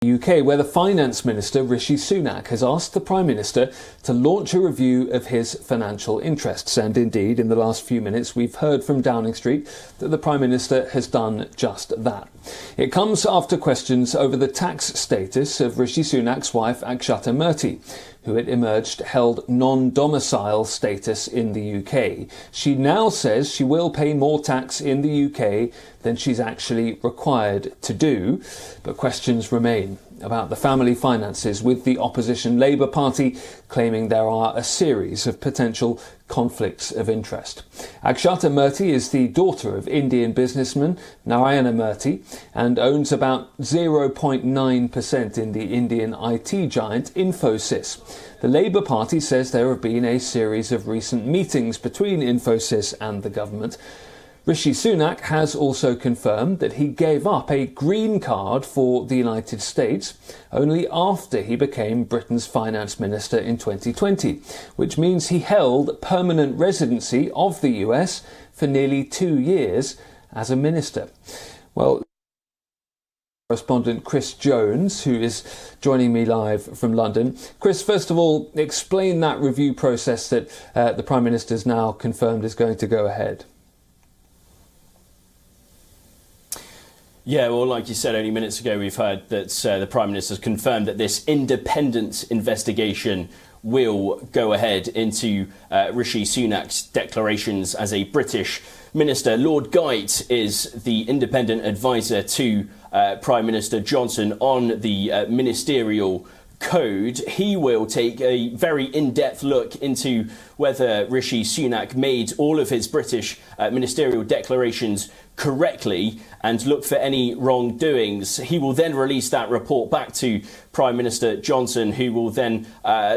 UK, where the Finance Minister Rishi Sunak has asked the Prime Minister to launch a review of his financial interests. And indeed, in the last few minutes, we've heard from Downing Street that the Prime Minister has done just that. It comes after questions over the tax status of Rishi Sunak's wife, Akshata Murthy, who it emerged held non-domicile status in the UK. She now says she will pay more tax in the UK than she's actually required to do, but questions remain about the family finances, with the opposition Labour Party claiming there are a series of potential conflicts of interest. Akshata Murthy is the daughter of Indian businessman Narayana Murthy and owns about 0.9% in the Indian IT giant Infosys. The Labour Party says there have been a series of recent meetings between Infosys and the government. Rishi Sunak has also confirmed that he gave up a green card for the United States only after he became Britain's finance minister in 2020, which means he held permanent residency of the US for nearly 2 years as a minister. Well, correspondent Chris Jones, who is joining me live from London. Chris, first of all, explain that review process that the Prime Minister's now confirmed is going to go ahead. Yeah, well, like you said only minutes ago, we've heard that the Prime Minister has confirmed that this independent investigation will go ahead into Rishi Sunak's declarations as a British minister. Lord Geidt is the independent advisor to Prime Minister Johnson on the ministerial code. He will take a very in-depth look into whether Rishi Sunak made all of his British ministerial declarations correctly and look for any wrongdoings. He will then release that report back to Prime Minister Johnson, who will then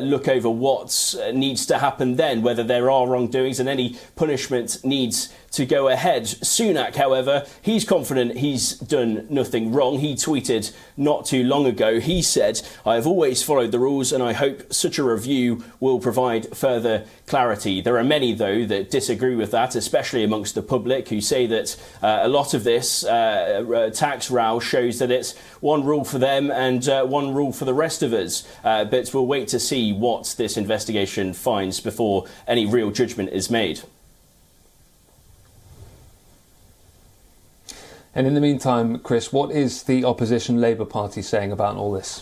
look over what needs to happen then, whether there are wrongdoings and any punishment needs to go ahead. Sunak, however, he's confident he's done nothing wrong. He tweeted not too long ago, he said, "I have always followed the rules and I hope such a review will provide further clarity." There are many, though, that disagree with that, especially amongst the public, who say that a lot of this tax row shows that it's one rule for them and one rule for the rest of us. But we'll wait to see what this investigation finds before any real judgment is made. And in the meantime, Chris, what is the opposition Labour Party saying about all this?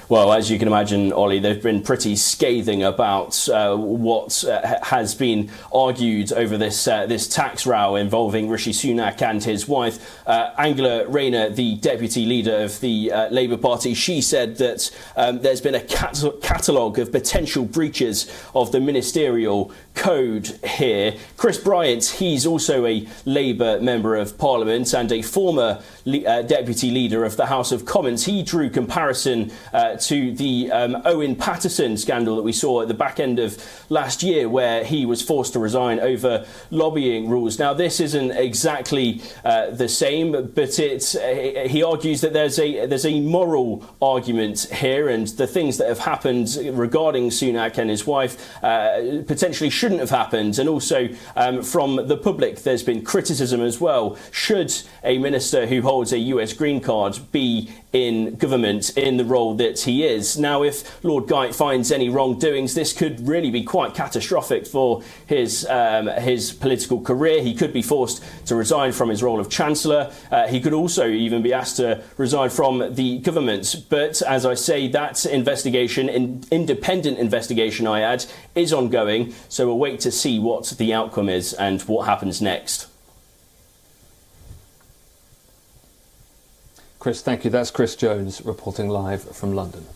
Well, as you can imagine, Ollie, they've been pretty scathing about what has been argued over this tax row involving Rishi Sunak and his wife. Angela Rayner, the deputy leader of the Labour Party, she said that there's been a catalogue of potential breaches of the ministerial code here. Chris Bryant, he's also a Labour member of Parliament and a former deputy leader of the House of Commons. He drew comparison to the Owen Paterson scandal that we saw at the back end of last year, where he was forced to resign over lobbying rules. Now, this isn't exactly the same, but he argues that there's a moral argument here, and the things that have happened regarding Sunak and his wife potentially shouldn't have happened. And also from the public, there's been criticism as well. Should a minister who holds a US green card be in government in the role that he is? Now, if Lord Geidt finds any wrongdoings, this could really be quite catastrophic for his political career. He could be forced to resign from his role of Chancellor. He could also even be asked to resign from the government. But as I say, that investigation, independent investigation, I add, is ongoing. So we'll wait to see what the outcome is and what happens next. Chris, thank you. That's Chris Jones reporting live from London.